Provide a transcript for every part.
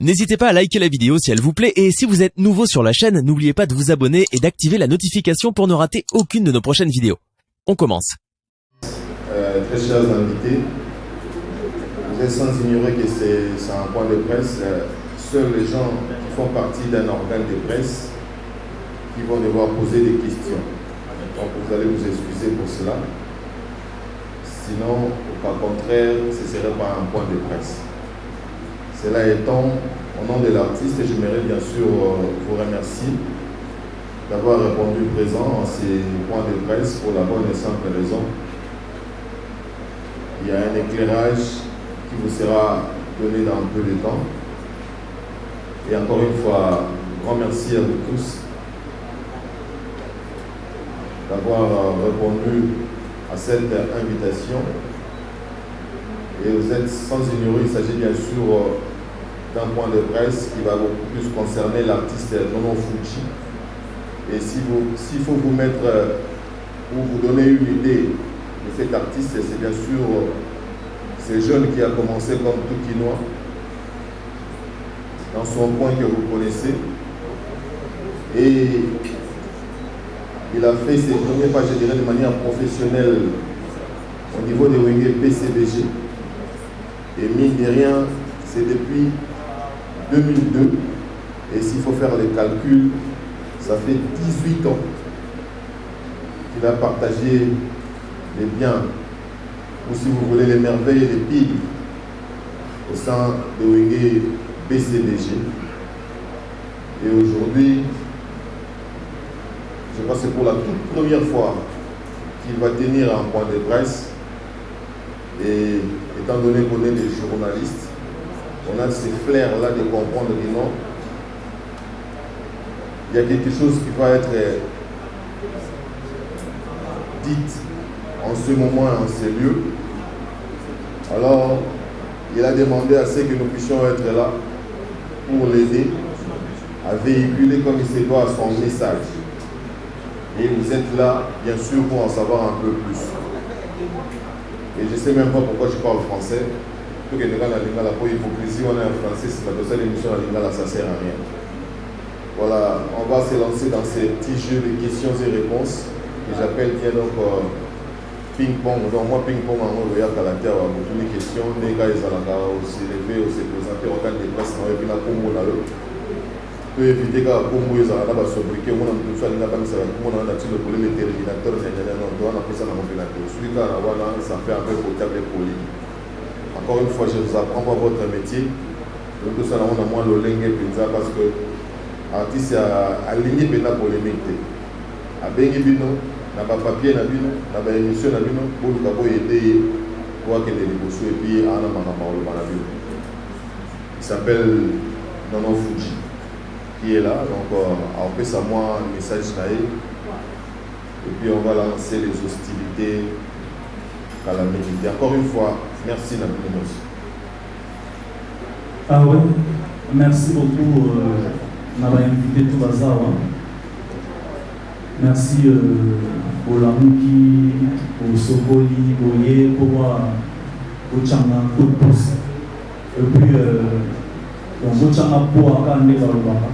N'hésitez pas à liker la vidéo si elle vous plaît et si vous êtes nouveau sur la chaîne, n'oubliez pas de vous abonner et d'activer la notification pour ne rater aucune de nos prochaines vidéos. On commence. Très chers invités, vous êtes sans ignorer que c'est un point de presse. Seuls les gens qui font partie d'un organe de presse qui vont devoir poser des questions. Donc vous allez vous excuser pour cela. Sinon, par contraire, ce ne serait pas un point de presse. Cela étant, au nom de l'artiste, j'aimerais bien sûr vous remercier d'avoir répondu présent à ces points de presse pour la bonne et simple raison. Il y a un éclairage qui vous sera donné dans peu de temps. Et encore une fois, grand merci à vous tous d'avoir répondu à cette invitation. Et vous êtes sans ignorer, il s'agit bien sûr d'un point de presse qui va beaucoup plus concerner l'artiste Nono Fuji. Et s'il faut vous mettre ou vous donner une idée de cet artiste, c'est bien sûr ce jeune qui a commencé comme tout quinois dans son coin que vous connaissez. Et il a fait ses premiers pas, je dirais, de manière professionnelle au niveau de Wenge PCBG. Et mine de rien, c'est depuis 2002. Et s'il faut faire les calculs, ça fait 18 ans qu'il a partagé les biens, ou si vous voulez, les merveilles et les piles au sein de Wenge PCBG. Et aujourd'hui, je pense que c'est pour la toute première fois qu'il va tenir un point de presse. Et étant donné qu'on est des journalistes, on a ces flairs-là de comprendre que non, il y a quelque chose qui va être dit en ce moment et en ces lieux. Alors, il a demandé à ce que nous puissions être là pour l'aider à véhiculer comme il se doit son message. Et vous êtes là, bien sûr, pour en savoir un peu plus. Et je ne sais même pas pourquoi je parle français. Pour l'hypocrisie, on est en français, c'est pas de ça l'émission à Lingala, ça ne sert à rien. Voilà, on va se lancer dans ces petits jeux de questions et réponses que j'appelle bien donc ping-pong. Donc moi, ping-pong, en gros, il y a la terre, beaucoup de questions. Les gars, ils ont aussi levé, aussi présenté, on gagne des places, on va venir à Congo là. Peut éviter qu'à Congo, ils ont là-bas sobriqué, on a tout ça, on a pas mis ça, on a le problème des terminateurs, on a fait ça dans mon village. Celui qui a là, ça fait un peu potable et poli. Encore une fois, je vous apprends pas votre métier. Donc tout ça, on a moins le lingue parce que l'artiste a ligné la polémique. A bengi bino, n'a pas papier na bino, n'a pas émission na bino, pour le cabo aider pour qu'il ait des bossus et puis on a ma il s'appelle Nono Fuji qui est là. Donc on fait ça moi un message là et puis on va lancer les hostilités à la médité. Encore une fois, merci Nabinos. Ah ouais, merci beaucoup d'avoir invité tout Bazawa. Merci au Lamouki, au Sokoli, au Ye, au Tchanga, au Pousse. Et puis, au Tchanga pour Akane Balobaka.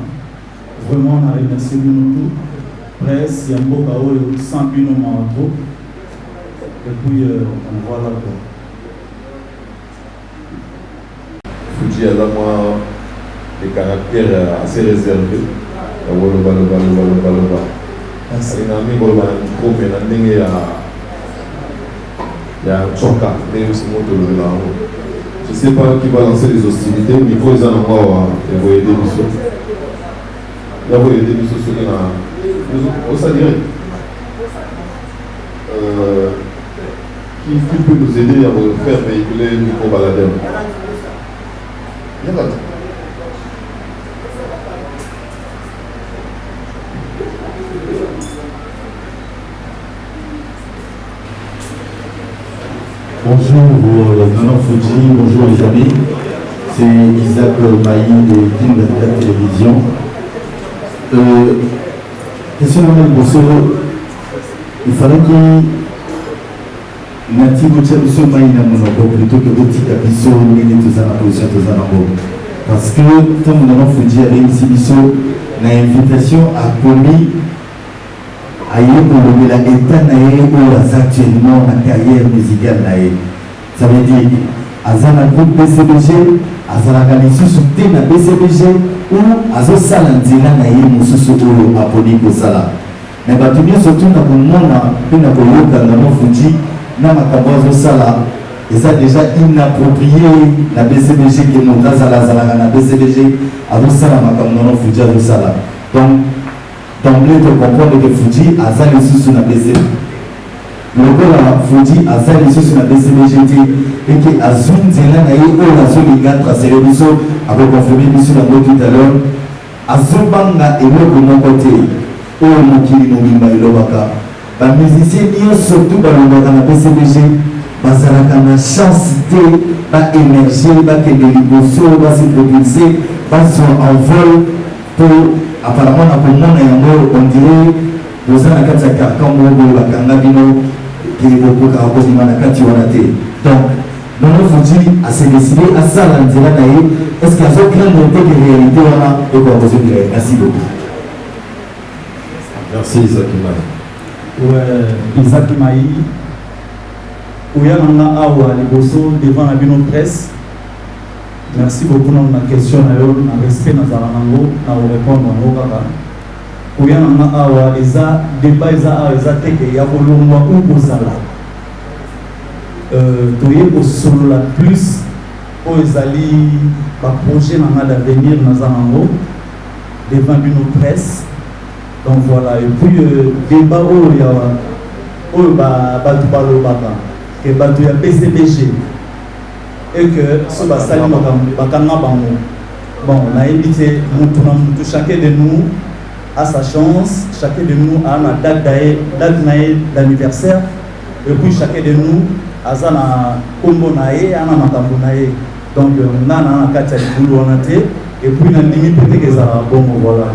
Vraiment, on a remercié nous tous. Presse, Yambo Kao, sans plus nos marabouts. Et puis, on voit là quoi. Fuji a moi des caractères assez réservés. Merci. Il y a Choka, je ne sais pas qui va lancer les hostilités, mais il faut les en avoir et vous aider du saut. Il faut aider du saut sur la. Ça dirait. Qui peut nous aider à faire véhiculer le micro-baladeur? Il y a pas de. Bonjour Nono Fuji, bonjour les amis, c'est Isaac Maï de Team de Télévision. Question de il fallait que Nati Moutiabiso Maïna Monoko plutôt que Botika Biso, Mini Tozana Position Tozana Bo. Parce que comme nous avons dit à l'exhibition, l'invitation a commis à y la état actuellement la carrière musicale. Ça veut dire Azana groupe BCBG, Azana Galissu soutien na BCBG ou Azo Salandina na Moussou Oyo Aponi Kosala. Mais bah tout bien surtout na Boumona, puis na Boyoka na Mofuji, na Makabozo Sala. Et ça déjà inapproprié la BCBG qui est montée à la BCBG à Roussalama comme non Fuji à Roussala. Donc, d'emblée, de comprendre que Fuji a ça les sous la BCBG. Le corps a Fuji a ça les sous la BCBG et qui a zoom Zélan et la zone de tracé le biseau avec confirmé monsieur la tout à l'heure. A Zobanga et le mon côté. Oh mon kiri no mimba et l'obaka. Les musiciens, surtout dans la BCBG. Bazalaka na chance de ba émerger, ba que de l'émotion, ba se propulser, ba son envol pour apparemment na pomona yango on dirait vous avez kati ya carcan moko bakanga bino qui beaucoup ka ko na kati wana te. Donc non Fuji a se décidé à ça la nzela na ye. Est-ce qu'il y a aucun côté de réalité wana et quoi vous dire merci beaucoup. Merci Isaac Maï. Ouais, Isaac Maï. Ouyana awa liboso devant la bino presse. Merci beaucoup dans ma question na respect na zalango na répondre au kaka. Ouyana awa eza débat eza teke ya kolongwa ou kozala. Toye ko solo la plus o ezali ba projet na d'avenir na zalango devant bino presse. Donc voilà et puis débat o ya o ba tu parlo baba. Que bateau ya BCBG et que ce basali bakanga bango bon on a évité chacun de nous a sa chance, chacun de nous a une date d'anniversaire et puis chacun de nous a na kombo nae ana makambo nae donc nana na kati ya libulu wana te et puis na limite peut-être que ça bon voilà.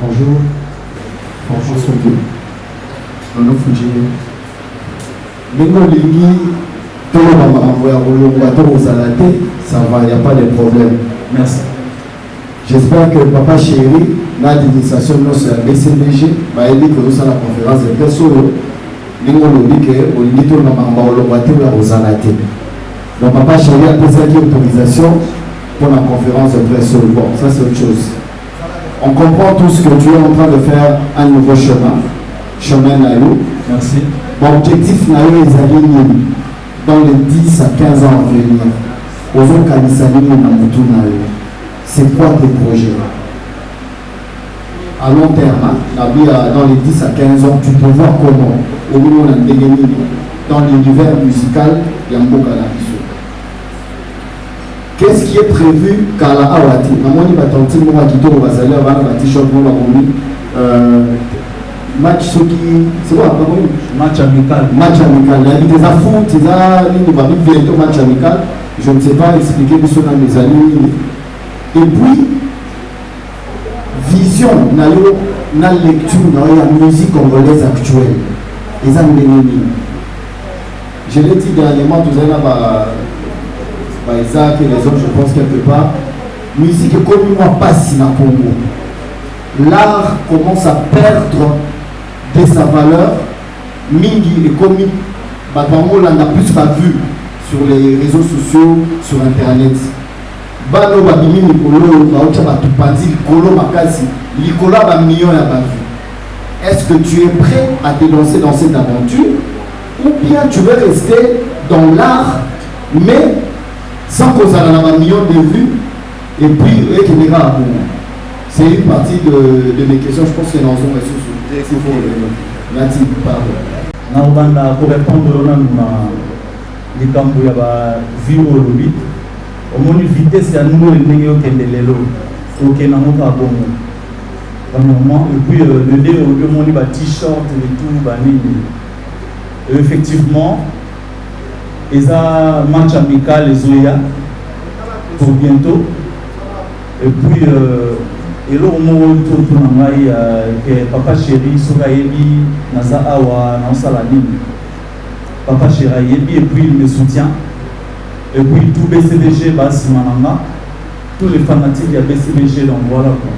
Bonjour, François Dieu. Nono Fuji. Lingo Lingi, tout le monde ça va, il n'y a pas de problème. Merci. J'espère que Papa Chéri, dans l'initiation de notre BCBG, va aider que nous à la conférence de personnes. Lingo Lingi, au limite, on a donc Papa Chéri a posé l'autorisation pour la conférence de presse. Bon, ça c'est autre chose. On comprend tout ce que tu es en train de faire un nouveau chemin Nayo. Merci. L'objectif Nayo est aligné dans les 10 à 15 ans à venir. C'est quoi tes projets? À long terme, dans les 10 à 15 ans, tu te vois comment? Au niveau dans l'univers musical, il y a beaucoup de qu'est-ce qui est prévu quand la Awati? Namoni batanti moi qui tourne bazali avant la t-shirt moi match ce qui c'est quoi match amical. Match amical. Il y a des affronts, il y a bientôt match amical. Je ne sais pas expliquer sur mes amis. Et puis vision nayo na lecture dans la musique congolaise actuelle. Les amis. Je l'ai dit dernièrement tout à l'heure. Isaac et les autres, je pense quelque part, musique est comme moi pas si na Congo. L'art commence à perdre de sa valeur. Mingi est comme on a plus pas vu sur les réseaux sociaux, sur internet. Bano babimi Nikolo, baocha batupandi Likolo makasi, Likola ba million ya ba vues. Est-ce que tu es prêt à te lancer dans cette aventure ou bien tu veux rester dans l'art mais sans qu'on ait un million de vues et puis c'est une partie de mes questions. Je pense que dans son ressource Nati, pardon. Pour répondre à likambo ya ba vie au lobby au moins vitesse ya nous ndenge okendele ok na mo ka bongo vraiment et puis le dé au moins ba t-shirt et tout ba nini effectivement ils a match amical les Zoya pour bientôt et puis et là au moment où que papa chéri sera yebi naza awa na salanine papa chéri yebi et puis il me soutient et puis tout BCBG basi mananga tous les fanatiques de BCBG donc voilà quoi.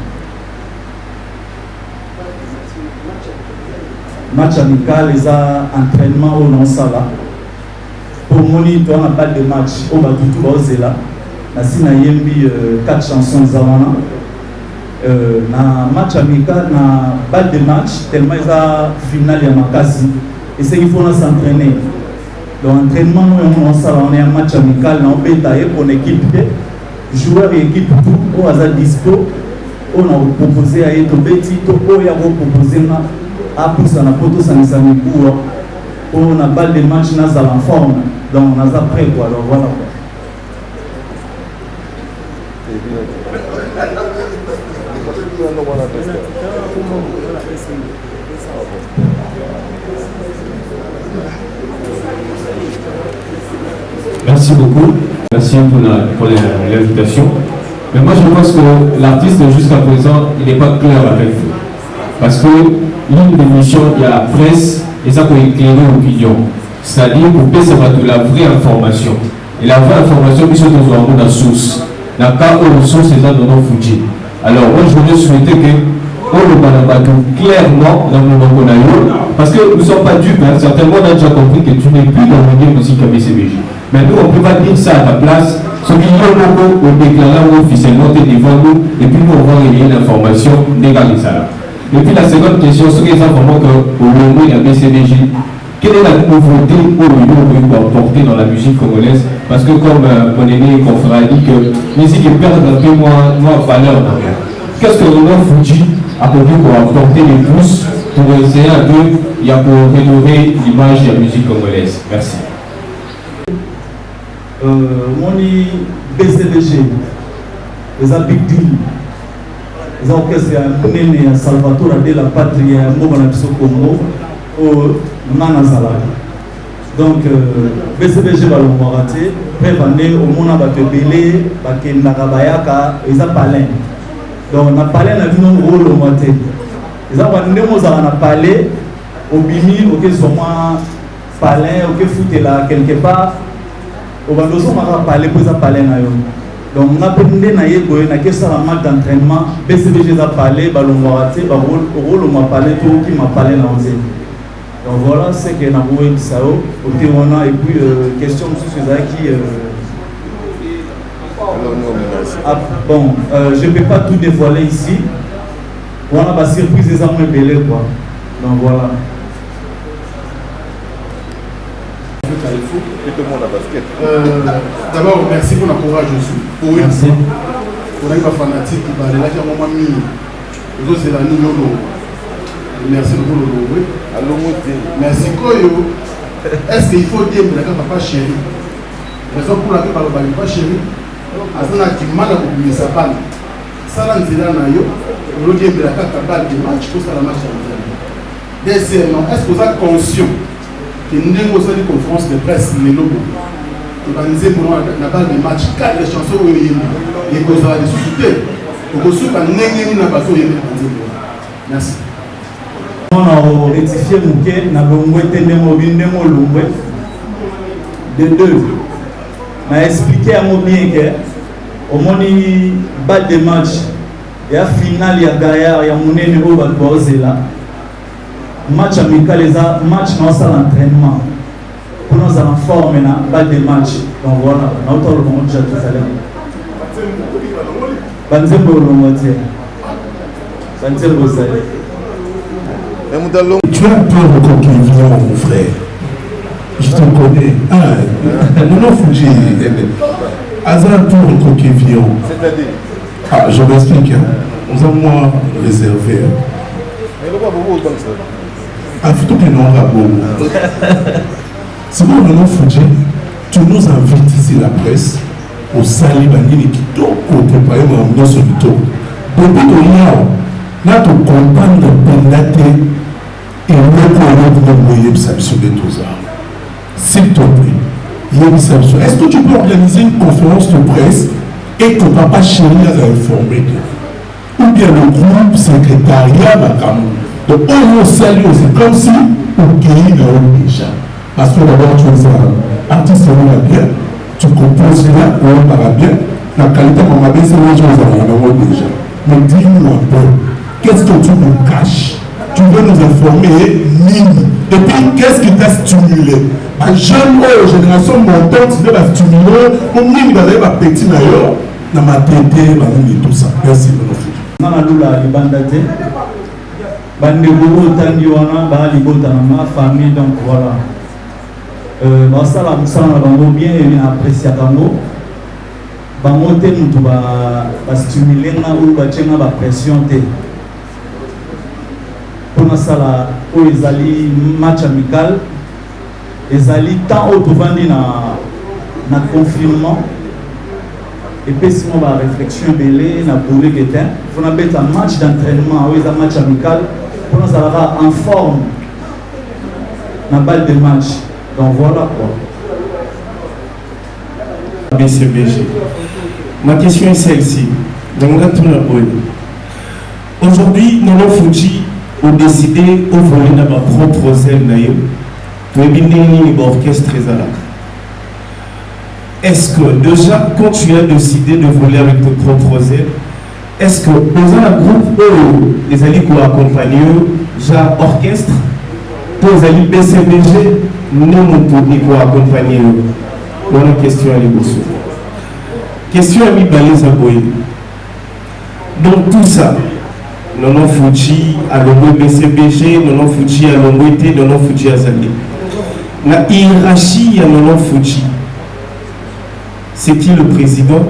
Match amical les entraînement au non sala pour monitor on n'a pas de match on va tout là na sina yembi 4 chansons zawana na match amical na balle de match tellement ils a finale ya makasi et c'est il faut s'entraîner donc entraînement on ça on est un match amical na obeta et pour équipe joueur et équipe tout au hasard dispo on a proposé à être beti to o ya proposer na a pour ça na poto ça nous pour on a balle de match na ça en forme donc on a ça prêt quoi alors voilà quoi. Merci beaucoup. Merci pour l'invitation. Mais moi, je pense que l'artiste, jusqu'à présent, il n'est pas clair avec vous. Parce que l'une des missions, il y a presse et ça peut éclairer l'opinion. C'est-à-dire pour baisser la vraie information. Et la vraie information, ils sont dans la source. Dans le cas où la source est dans nos Fuji. Alors, moi, je voudrais souhaiter que on le clairement dans le moment parce que nous ne sommes pas dupes, hein. Certainement on a déjà compris que tu n'es plus dans le milieu musique à BCBG. Mais nous on ne peut pas dire ça à ta place. Ce qui est logo, on déclare officiellement devant nous et puis nous on va relayer l'information légale ça. Et puis la seconde question, ce qui est vraiment qu'au moment de la BCBG, quelle est la nouveauté où on peut apporter dans la musique congolaise? Parce que comme mon aîné confrère a dit que la musique est perdre un peu moins valeur. Qu'est-ce que le nom Fuji a pour apporter les pouces pour essayer un peu pour rénover l'image de la musique congolaise? Merci. Mon BCBG, les big deal, les orchestres à Salvatore de la patrie à Mobanapiso Congo au Manazala. Donc BCBG va le rater, prévenir au monde à Batebele, Bakenagabayaka, et ça palin. Donc on a parlé na vino rôle au moitié. Les gens on a parlé au bimi OK soma palin OK fouté là quelque part au bandoso on a parlé pour ça parler na yo. Donc on a pendé na yego na que ça la match d'entraînement BCBG a parlé balongo raté ba rôle on m'a parlé tout qui m'a parlé na onze. Donc voilà c'est que na boue sao au témoin et puis question sur qui ah, bon, je ne peux pas tout dévoiler ici. On a pas surprise des armes belées quoi. Donc voilà. D'abord, merci pour la courage aussi. Pour eux, merci. Pour les fanatiques qui parlent là, qui ont moment mis. Les autres, c'est la nous. Merci beaucoup le louer. Merci Koyo. Est-ce qu'il faut dire que la papa chéri? Raison pour laquelle papa chéri. Azana qui mal à oublier sa balle. Ça là c'est là nayo. Le game de la carte balle du match pour ça la match. Deuxièmement, est-ce que vous êtes conscient que nous avons une conférence de presse les logos. Et ben nous pour la balle de match 4 chansons où il y a des causes à discuter. Pour que ceux qui n'ont pas bateau y merci. On a rectifié Mouké na longwe tenemo bindemo longwe de deux. M'a expliqué à moi bien que au moment balle de match et à finale il y a Gaillard il y a Mounene au Balboise là match amical les match dans ça l'entraînement pour nous en forme na balle de match donc voilà on a autour de déjà tout à l'heure Banzembo Lomotier Banzembo Salé. Tu as peur de conquérir mon frère. Je te connais. Ah, non, Fuji. Hasard pour un coquille-vion. C'est-à-dire? Ah, je m'explique. Nous avons moins réservé. Mais le pas beaucoup comme ça. Ah, faut que nous avons. C'est bon, non, Fuji. Tu nous invites ici la presse au Sali Banini qui t'ont préparé mon solito. Depuis que nous avons campagne de Pendate et nous avons s'il te plaît, est-ce que tu peux organiser une conférence de presse et que papa chéri a informé? ou bien le groupe secrétariat Makamou. Donc on salue, c'est comme si on guérit déjà. Parce que d'abord tu es un artiste bien, tu composes bien, on parle bien, la qualité de ma vie c'est les choses déjà. Mais dis-nous un peu, qu'est-ce que tu nous caches? Tu veux nous informer, Nini. Et puis, qu'est-ce qui t'a stimulé? Ma jeune génération montante, tu vas stimuler, mon Nini va aller à petit d'ailleurs, dans ma tête, et tout ça. Merci, mon frère. Nanaloula libandate bandegolo tandiwana ba libota na ma famille donc voilà basala musala na bango bien et apprécier bango bango te mutu ba stimuler na ou ba tchenga ba pression te pour sala o ezali match amical ezali tant au tovandi na confinement. Et puis si on va réflexion belé na boule guetin faut na mettre un match d'entraînement ou un match amical pour nous avoir en forme na balle de match donc voilà quoi. BCBG. Ma question est celle-ci. Aujourd'hui, Nono Fuji ont décidé de voler dans ma propre zèle pour éviter l'orchestre très à la. Est-ce que déjà, quand tu as décidé de voler avec tes propres ailes, est-ce que dans un groupe où les alliés qui accompagnent, genre orchestre, pour les alliés BCBG, nous nous accompagner? Voilà la question à l'émotion. Question à Mibalé Zaboye. Donc tout ça, Nono Fuji, à l'Ongo BCBG, Nono Fuji à l'Ongo IT, Nono Fuji à Zali. La hiérarchie à Nono Fuji. C'est qui le président?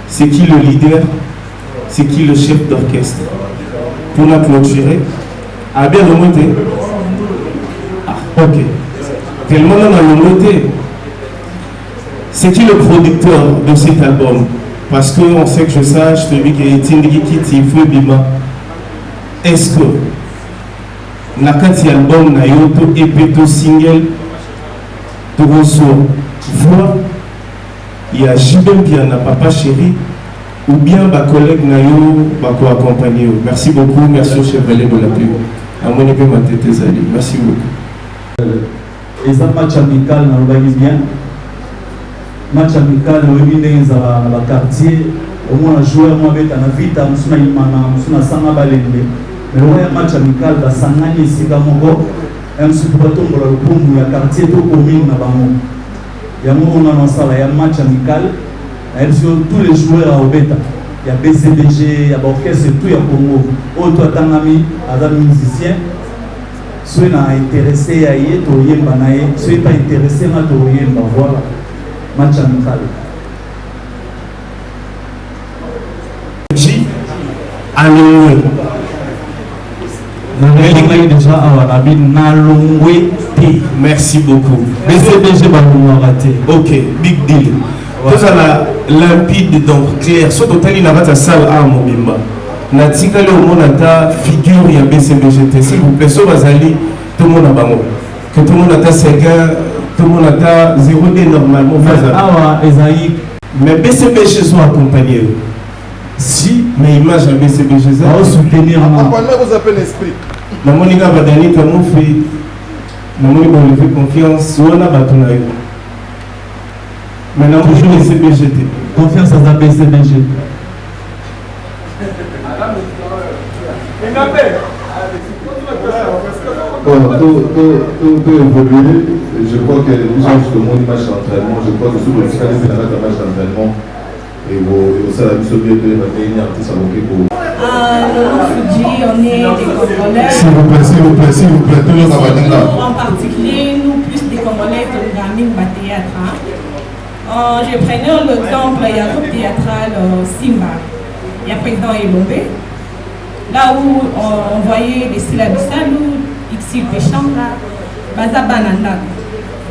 C'est qui le leader? C'est qui le chef d'orchestre? Pour la clôturer, ah bien le monté. Ah, ok. Tellement on a le monté. C'est qui le producteur de cet album? Parce qu'on sait que je sache, celui qui est Tindiki Tifou Bima. Est-ce que Nakati album na yoto et plutôt single pour voix? Il y a Jibem qui en a papa chéri ou bien ma collègue Nayo va accompagner. Merci beaucoup, merci au chef Valé de la pub. À mon épée, ma tête est allée. Merci beaucoup. Les matchs amicaux dans le bien. Match amical, dans le quartier, au moins joueur, moi, avec un vite, à Moussuna Imana, Moussuna Sanga Balende. Mais le match amical, dans Sangani, Sigamogo, un supporter pour le pont, il y a quartier, tout commune, na Bango. Il y a un match amical, tous les joueurs à Obeta. Il y a BCBG, il y a orchestre, tout, il y a Congo. Autre Tangami, Adam musicien. Soit intéressé à y être, soit pas intéressé à y voilà. Match amical. Allô. Déjà merci beaucoup. BCBG raté. Ok, big deal. Vous avez limpide donc clair. Soit total il n'a pas ta salle à Mobimba. Natika le monata figure il y a BCBG. S'il vous plaît, so bazali tout le monde a bango. Que tout le monde a ta séquin, tout le monde a ta 0D normalement. Mais BCBG sont accompagnés. Si, mais image à BCBG ça. Soutenir vous appelez l'esprit. La Monica va donner comme on fait. La Monica va lever confiance. On a battu na yo. Maintenant, toujours BCBG. Confiance à la BCBG. Bon, tout évolué. Je crois que déjà justement l'image d'entraînement, je crois que sous le fiscal c'est la match d'entraînement et au sein de la mission de la artiste à Mokeko. On est des Congolais. S'il vous plaît, tout le monde va. En particulier, nous plus des Congolais de Gaming Théâtre. Je prenais l'exemple, il y a un groupe théâtral Simba. Il y a président Elombe. Là où on voyait les syllabissales, Xil Pécham, Baza Bananda.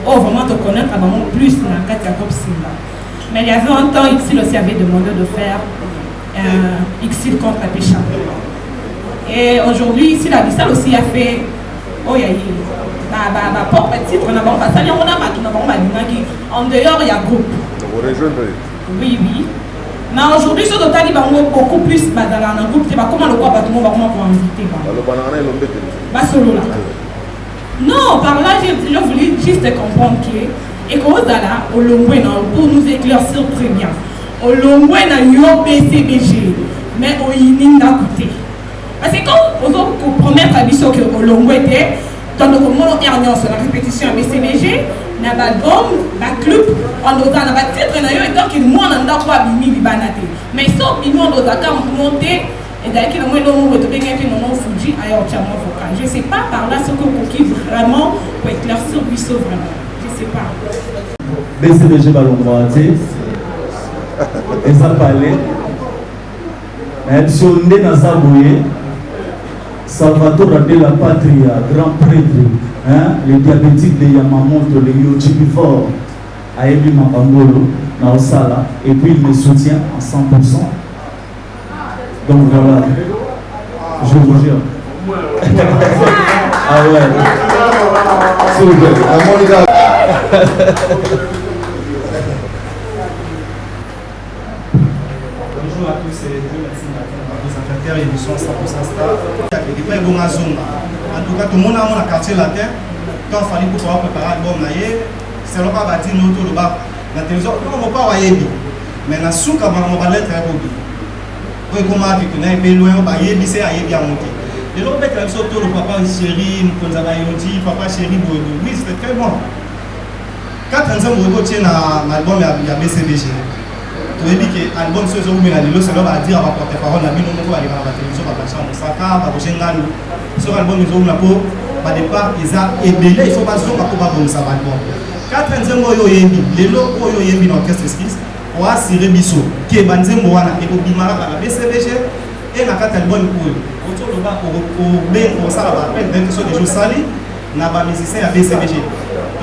Oh, vraiment te connaître vraiment plus dans le cadre de Simba. Mais il y avait un temps, Xil aussi avait demandé de faire Xil contre Pécham. Et aujourd'hui, ici, la Bissal aussi a fait. Oh, il y a propre titre, on a pas ça, on a en dehors, il y a groupe. Oui. Mais aujourd'hui, sur le tali, beaucoup plus dans un groupe, comment le quoi, tout le monde va comment inviter. Non, par là, je voulais juste comprendre que, et qu'au Zala, au Longwe, pour nous éclaircir très bien, au Longwe, il y a un PCBG, mais au Yinin d'un côté. Parce que quand on promet à Bissot que au Longwe était, dans le moment où on a la répétition à BCBG, on a l'album, le club, on a le titre, on a eu tant que nous, on a pas bimi libanate. Mais sauf que nous, on a monté. Et d'ailleurs, le moment où on retrouve un moment Fuji, ailleurs, vocal. Je ne sais pas par là ce que qui vraiment pour éclaircir Bissot vraiment. Je ne sais pas. BCBG Balongwate, et ça parlait. Mais si on est dans sa bouée, Salvatore de la Patria, grand prêtre, hein, les diabétiques de Yamamoto, les Yochibifort, Aebi Mapangolo, Naosala, et puis il me soutient à 100%. Donc voilà, je vous jure. Ah ouais. S'il vous plaît. Bonjour à tous et merci à vos secrétaires et émission 100% Star. Il y a des gens qui en tout cas, tout le monde a mon quartier latin. Quand il fallait pouvoir préparer l'album, c'est le pas bâti nous autour de bas. La télévision, on ne va pas voir Yebi. Mais dans le souk, on va l'être très beau. Oui, comment tu connais, mais loin, on va Yebi, c'est à Yebi à monter. Et l'autre, c'est surtout le papa chéri, papa chéri, oui, c'était très bon. 4 ans, on va l'album, il y a BCBG. Tu as dit que l'album se joue, mais c'est là, on va dire à ma porte-parole, la vie, on va aller à la télévision, on va passer en Osaka, on va aller à sur l'album, ils ont la peau, par départ, ils ont ébélé, il faut pas se faire pour bon ça va l'album. 4 ans, on va les lots, on va y l'orchestre Esquisse, on va s'y Bissot, qui est bandé Moana, et pour Bimara, par la BCBG, et la 4 albums pour eux. Autour de là, pour ça, on va appeler des jours salis, on a un musicien à BCBG.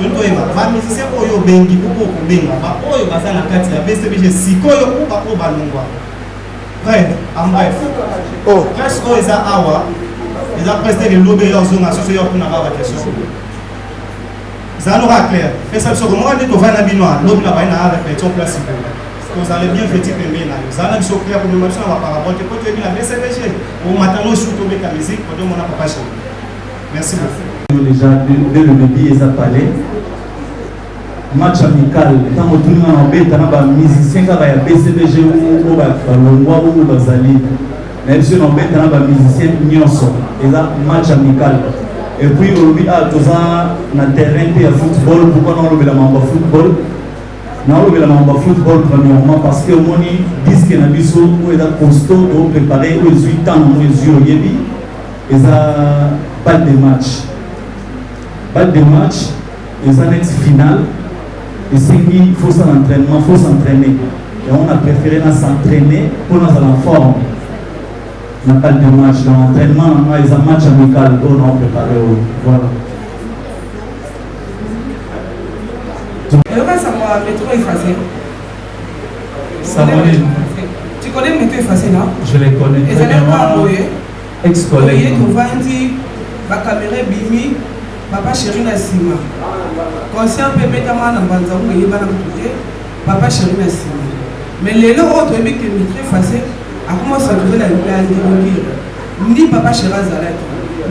Donc, les musiciens qui ont bengi pour benga, ils ont basé la carte de BCBG, si ils ont pas pour balongwa. Bref, en bref. Presque ils ont awa, ils ont presté les lobbies en zone associée pour n'a pas de question. Ça nous a clair. Et ça se comment on dit que va na binois, l'homme n'a pas une répétition classique. Vous allez bien faire type de ménage. Ça n'a pas clair pour le marché on va par rapport que quand tu es bien la BCBG, au matin nous surtout avec la musique, pour on n'a pas cher. Merci beaucoup. Déjà dès le début ils ont parlé match amical tant que tout le monde en bête dans musicien qui va BCBG ou balongwa ou bazali même si on bête dans musicien nyonso ils ont match amical et puis aujourd'hui à tous na terrain de football pourquoi on le la mamba football non le la mamba football premièrement parce que on dit disque na biso ou est costaud ou préparé ou 8 ans ou yeux yebi ils ont pas de match. Pas de match, les années finales, et c'est qu'il faut s'entraînement, il faut s'entraîner. Et on a préféré s'entraîner pour nous aller en forme. On n'a pas de match, l'entraînement, on a un match amical, on a préparé. Voilà. Métro effacé. Samuel. Tu connais le métro effacé, non? Je les connais. Et ça n'est pas ex-collègue. Tu vas dire, la caméra bimi. Papa chéri na sima. Conscient bébé kama na banza ou yeba na kuté. Papa chéri na sima. Mais les lots ont trouvé que le très facile a commencé à trouver la place de dire. Ni papa chéri Zalet.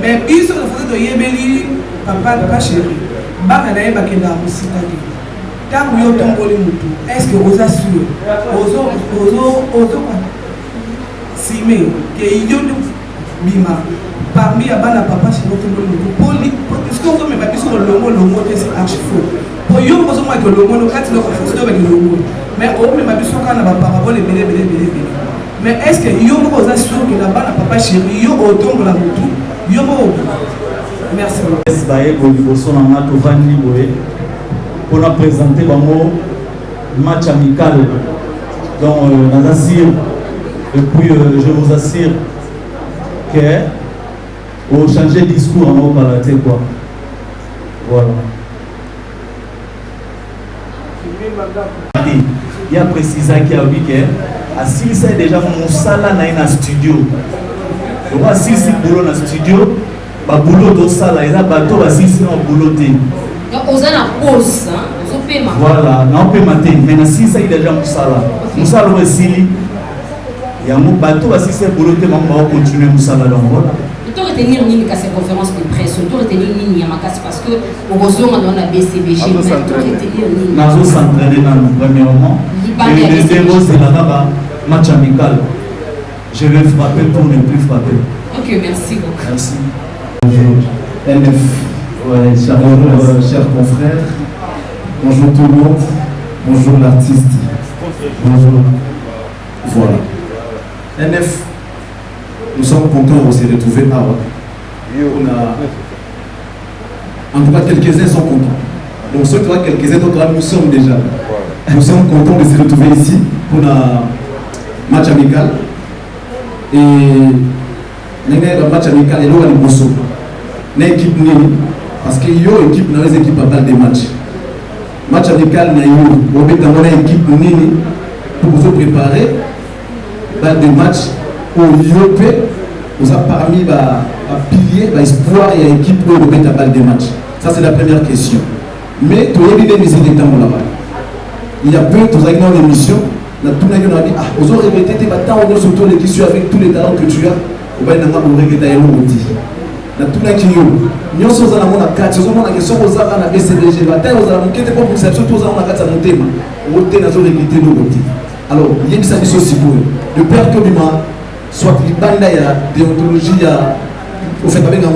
Mais ils sont en train de yebeli papa chéri. Baka na yeba kenda musika di. Tant que yo tomboli mutu. Est-ce que vous assure? Ozo Simé que yo bima. Parmi les papa chez notre monde, parce qu'on veut mettre sur le logo, c'est archi-faux. Pour eux, on peut se mettre le logo, avec le logo. Mais on peut mettre sur le parabole et bébé. Mais est-ce que vous avez sûr que là-bas, papa chéri, vous avez autant de la moto? Merci. Pour nous présenter le match amical. Donc, on assure, et puis je vous assure que on changer de discours en haut par quoi. Voilà. Il y a précisé qu'il y a dit que si c'est déjà mon salle dans un studio. Donc si c'est boulot dans un studio, bah boulot dans salle, il y a bateau si c'est un boulot. Donc on a la pause, hein, on peut voilà, on peut mater. Mais si c'est déjà mon salle, mon salle aussi Il y a un bateau, si c'est pour le thème, on va continuer à nous saluer. Tu aurais tenu une conférence de presse, tu aurais tenu une Yamakas parce que heureusement on a BCBG, mais tu aurais tenu une. Nous allons s'entraîner dans le premièrement. Et le zéro, c'est là-bas, match amical. Je vais frapper pour ne plus frapper. Ok, merci beaucoup. Merci. Bonjour, NF. Ouais, chers confrères. Bonjour tout le monde. Bonjour l'artiste. Bonjour. Voilà. NF. Nous sommes contents de se retrouver là. En tout cas, quelques-uns sont contents. Donc, ceux qui ont quelques-uns, donc là, nous sommes déjà. Nous sommes contents de se retrouver ici pour un match amical. Et le match amical est là, il y a une équipe nini. Parce qu'il y a une équipe dans les équipes à balle des matchs. Match amical, il y a une équipe nini pour vous préparer balle des matchs. Au Yopé, vous avez parmi les piliers, l'espoir et l'équipe pour remettre la balle des matchs. Ça, c'est la première question. Mais tu as des musiques de temps là-bas. Il y a peu, tu as une émission, tout le monde a dit, ah, vous aurez répété, tu vas surtout les questions avec tous les talents que tu as, vous allez regretter les mots. Tout le monde qui est nous sommes dans la carte, nous sommes dans la question aux arts à la BCBG, vous allez regretter pour vous, surtout aux arts à la carte, vous allez regretter nos mots. Alors, il y a une satisfaction aussi pour eux. De peur que soit les bandes il y a déontologie, il y a au fait avec un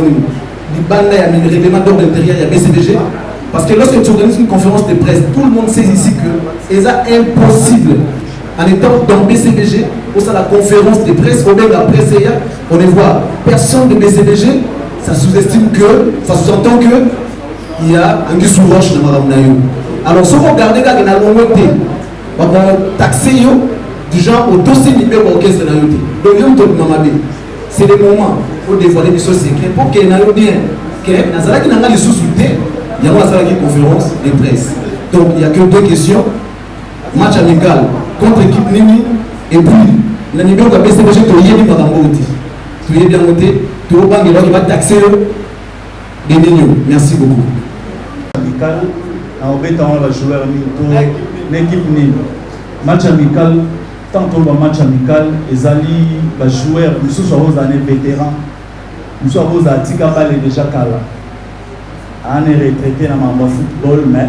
les bandes il y a le règlement d'ordre intérieur, il y a BCBG. Parce que lorsque tu organises une conférence de presse, tout le monde sait ici que c'est impossible en étant dans BCBG, pour ça la conférence de presse, au même la presse, on ne voit personne de BCBG, ça sous-estime que, ça sous-entend que il y a un sous roche dans Madame Nayo. Alors si vous regardez là, il y a on va taxer du genre au dossier numéro orchestre dans donc c'est le moment pour dévoiler des choses secrètes pour qu'il y ait bien que Nazara qui n'a les sous-soutés, il y a une conférence de presse. Donc il n'y a que deux questions. Match amical contre équipe Nimi et puis le numéro de BCBG tu y es bien noté. Tu y es bien noté, tu vas taxer des millions. Merci beaucoup. Amical, on va jouer l'équipe Nimi. Match amical, tant qu'on va match amical, les alliés, les joueurs, nous sommes aux années vétérans, nous sommes aux Atika Balé déjà Kala. On est retraité dans le football, mais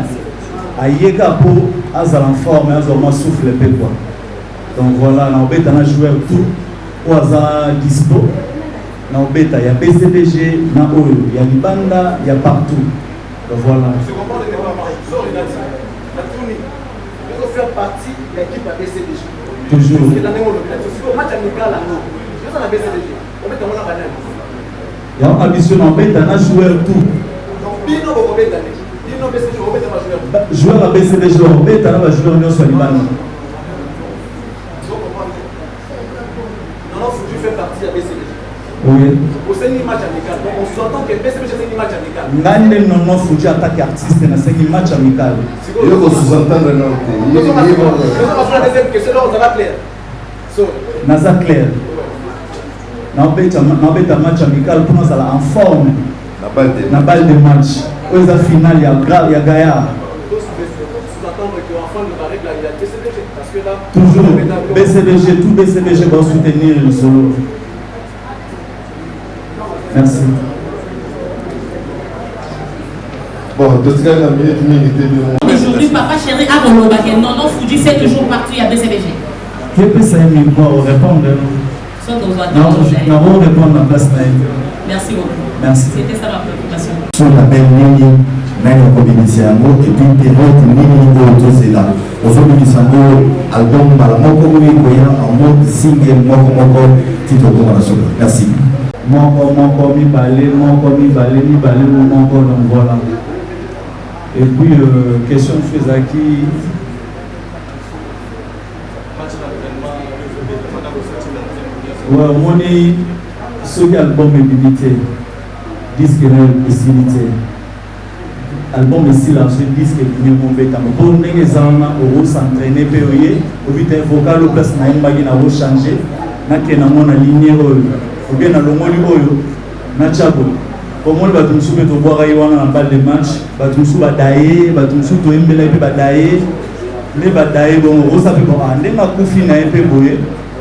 à Yekapo, à en forme, à Zoma souffle le quoi. Donc voilà, on a un joueur tout, ou à dispo, il y a BCBG, il y a Libanda, il y a partout. Donc voilà. Faire partie de l'équipe à BCBG. Toujours. C'est l'année où le match amical à nous. Je suis à BCBG. On met dans la banane. Il y a une ambition en fait, un joueur tout. Donc, Bino va mettre l'année. Bino BCBG, on met dans la joueur. Joueur à BCBG, on met dans la joueur de Swalibani. Non, faut que tu fais partie à BCBG. Oui. C'est un match amical. Donc, on s'entend que BCBG c'est un match amical. Ngande non faut que attaque artiste dans un match amical. Il faut sous-entendre non. Nous allons faire la deuxième question, là on va clair. Naza clair. Un match amical pour nous en forme. La balle de match. Où est la finale, il y a Gaïa. Toujours BCBG, tout BCBG va soutenir le solo. Merci. Bon, aujourd'hui, papa chéri a mon baguette. Non, non, Fouji fait toujours partie à BCBG. Qui peut s'aimer pour répondre? Nous allons répondre à la place. Merci beaucoup. Merci. C'était ça ma préoccupation. Sur la belle ligne, Nani Kobinisango, et puis période Nini Autosela. Aujourd'hui, Sango, album Malamoko, en mode single, Moko, titre de la. Merci. Moko, mi balé, donc voilà. Et puis, question de Fezaki. Ouais, on est sur l'album Mobilité, disque de facilité. Album ici, là, c'est disque de mauvais temps. Pour nous, les gens, on va s'entraîner, on va être vocal, on va changer, on va aligner, on va aligner, na chabo comment va tout soumettre au boire na balle de match va tout sou badaye va tout sou to embela pe badaye les badaye bon on ça peut pas ande ma kufi na pe boye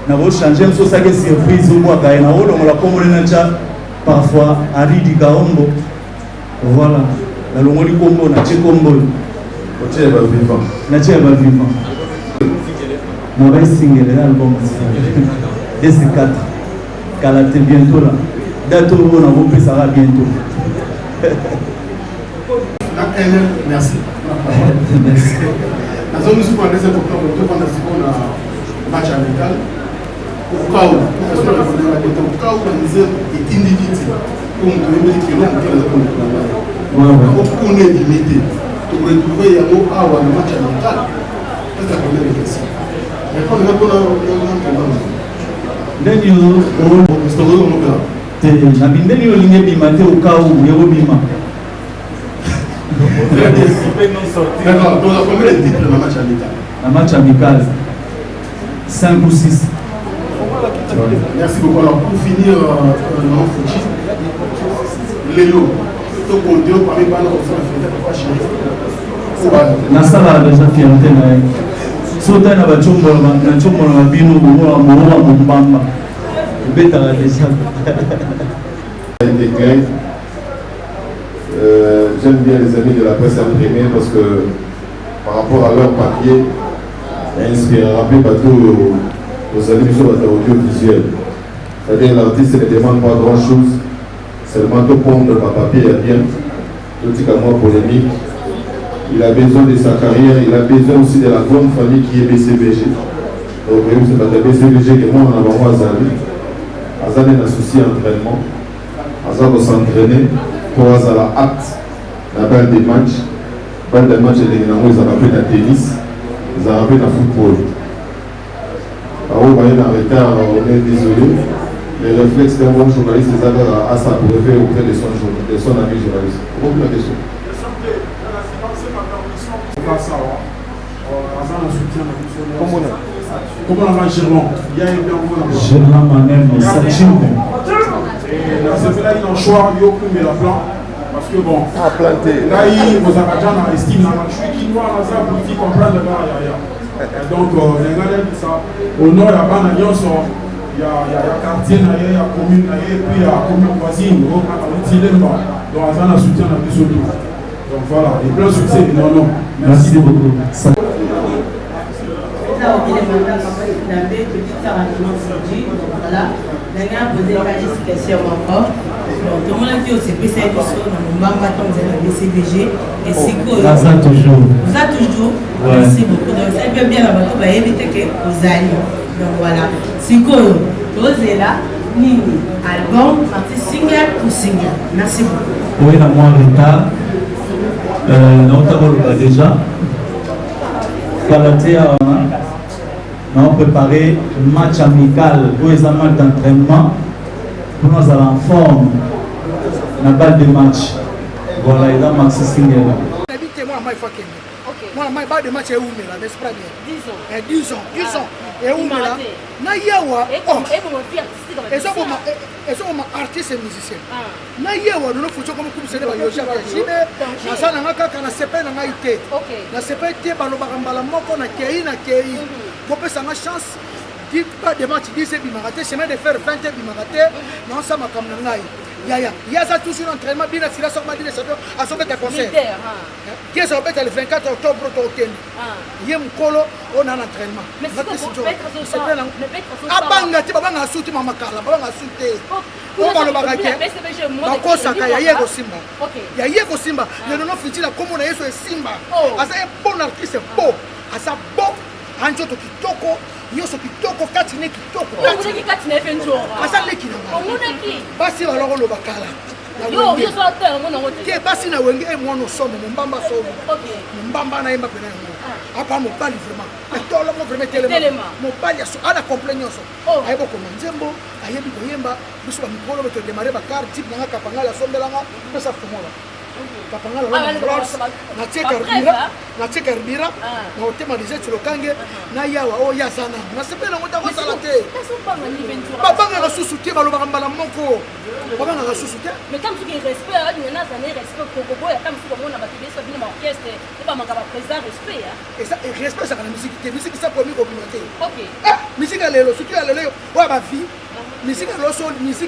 nako changer so ça que surprise ou quoi gagne na olo la kombo na cha parfois Henri di Kaombo voilà la longo li kombo na che kombo Otie ba vivant na che ba vivant na ba single album S4 Kalate bientôt là date où on a repris ça va bientôt merci nazo nous pour les importants pour prendre ce match amical au cas où parce que au cas où on disait est individu comme tu veux dire que on est limité pour retrouver un mot à un match amical c'est la première question mais quand on a nabindeli olingi ebima te okau yekobima d'accord donc combien de titres na match amical na match amical 5 ou 6 merci beaucoup alors pour finir non Fouchi Lélo to compter parmi bana au sein de la fête nasala déjà fierté na sota na bachombola bino bomola mombamba betala déjà j'aime bien les amis de la presse imprimée parce que par rapport à leur papier inspirera plus partout aux amis sur la audiovisuelle. C'est-à-dire l'artiste ne demande pas grand chose, seulement de prendre par papier il y a bien, tout dit qu'à moi polémique. Il a besoin de sa carrière, il a besoin aussi de la grande famille qui est BCBG. Donc c'est pas de BCBG que moi on a vraiment Azali. Azali n'a souci d'entraînement. Azali va s'entraîner pour avoir la hâte la balle des matchs. Balle des matchs, ils ont appris le tennis, ils ont appris le football. Alors, on est en retard, on est désolé. Les réflexes d'un bon journaliste, c'est à ça pour faire auprès de son ami journaliste. Comment la question? Comment on a Germain? Il y a un Germain Manem, Sachin. C'est là il a un choix, il y a un plan. Parce que bon, là il vous a déjà estime je suis qui doit dans ça pour comprendre le gars. Donc les gars disent ça. Au nord, il y a pas d'alliance. Il y a quartier, il y a commune, et puis il y a commune voisine. Donc on a soutien dans les autres. Donc voilà, et plein succès. Non. Merci beaucoup. Voilà, maintenant poser une question encore. Donc, tout le monde a dit au CPC, on va dans le BCBG. Et c'est quoi? Ça toujours. Vous êtes toujours. Merci beaucoup. Donc, ça peut bien avoir tout, éviter que vous alliez. Donc voilà. C'est quoi? Vous êtes là. Nini, album, partie single ou single. Merci beaucoup. Oui, la moins retard. On a déjà. Kalatea. Nous avons préparé un match amical pour les matchs d'entraînement pour nous aller en forme dans la balle de match. Voilà, il y a Maxi Singer. Moi, je balle de match est où, n'est-ce pas bien? 10 ans. Et où, là? Nayawa. Et ça, c'est artiste et musicien. Nayawa, nous faisons comme c'est de la Yoja. Ça n'a pas qu'à la CP n'a pas été. La CP était par le barambala, on a Kei. Pour que ça ait chance, dit pas de match, dit c'est bimaraté, c'est même de faire 20 bimaraté, non, ça m'a comme un il y a ça toujours entraînement, bien assuré, ça m'a dit à son bête à concert. Qui est le 24 octobre au Kenya. Il y a un colo, on a un entraînement. Mais c'est quoi? Ah, banga, tu vas en soutenir ma carla, on va soutenir. On va le bagager. On va consacrer, il y a Simba. Il y a Simba. Il y a un futur, comme on a eu Simba. Ah, c'est un bon artiste, beau. Ah, ça beau. Anjoto kitoko, nyoso kitoko, katine kitoko. Omune katine fenjo. Asale kina. Omune ki. Basi baloko lo bakala. Yo so te omuna wote. Ke basi na wenge e mwono somo mbamba somo. Okay. Mbamba na yemba pena yo. Apa mo bali vraiment. Et tolo mo vraiment telema. Mo bali aso ala compleignoso. Ayebo ko nzembo, ayebi ko yemba, biso ba mikolo beto démarrer bakar type na kapangala sombelanga, pesa fumola. kapanga la na tie carburant na otema déjà tu lokange na yawa o ya sana na sepela ngota ko sala te babanga la susu te balobaka mbala moko babanga la susu te mais comme tu respect à une nana ça n'est respect kokoko ya comme si comme on a battu ça bien orchestre et pas manquer présent respect et ça respect ça la musique ça pour mi communauté OK musique à lelo surtout à lelo wa ba vie musique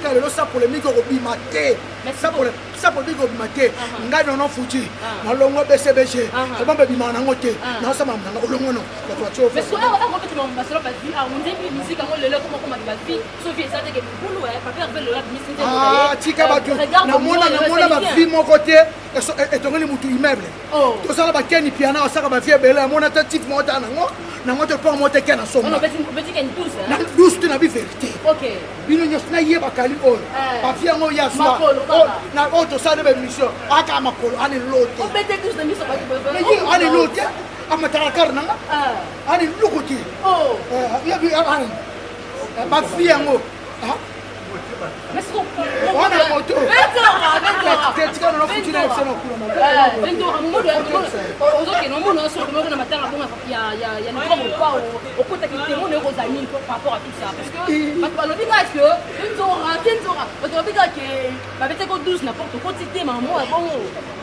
à lelo ça pour les micro bimate ça pour les micro bimate ngai non fuji na longo BCBG album bima na ngote na sama na olongo no la toi mais so on peut me passer pas vie on dit musique à lelo comment ma vie sauf ça que boulot pas faire le rap musique tika batu na mona ba vie mon côté et tongeli mutu immeuble to sala ba keni piano osaka ba vie bela mona ta type mota na ngote pour monter kana somme on petit qu'une douce na douce tu na bi vérité OK bino nyos na yeba kali o ba vie ngo ya swa na to sala ba mission aka makolo ani lote on bete tous de mission ba mais ani lote amatara karna ani lukuti ya bi ani ba vie ngo mais c'est on a moto tika no futi na seno kula vendo amudo ozoke no muno so ko na matanga bonga ya ni comme pas au côté qui témoigne aux amis par rapport à tout ça parce que parce que l'obligation que Kenzora parce que l'obligation que ba bete ko 12 n'importe quoi cité maman bon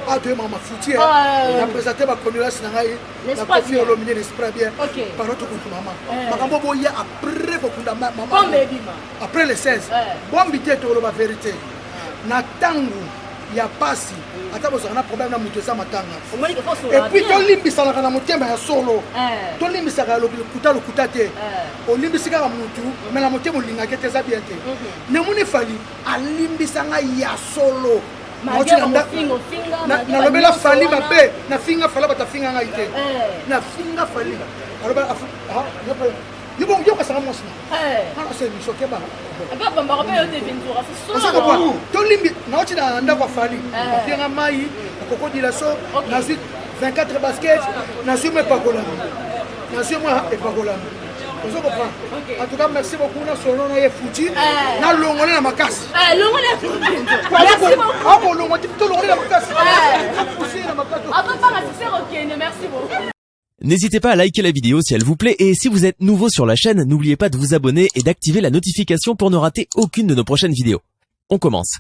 ah de maman futi na présenter ba communauté na ngai na confier au milieu l'esprit bien par notre compte maman makambo boya après ko kunda maman après les 16 bon bité to la vérité na tangu ya pasi ata bozana problème na mutu za matanga et puis to limbisa na motema ya solo to limbisa ka lokuta te o limbisa ka mutu mais na motema linga ke teza bien te ne muni fali a limbisa nga ya solo na lobela fali mabe na finga fala bata finga nga ite na finga fali aloba yo bon yo ka sanga mosna c'est mi choqué ba ba ba ba yo te ventura c'est ça to limbi na oti na ndako fali pinga mai koko di la so na suite 24 baskets na suite me pakola na suite moi et pakola vous comprenez en tout cas merci beaucoup na solo na yefuti na longole na makasi longole merci beaucoup ah bon longole to longole na makasi avant pas c'est OK merci beaucoup. N'hésitez pas à liker la vidéo si elle vous plaît et si vous êtes nouveau sur la chaîne, n'oubliez pas de vous abonner et d'activer la notification pour ne rater aucune de nos prochaines vidéos. On commence.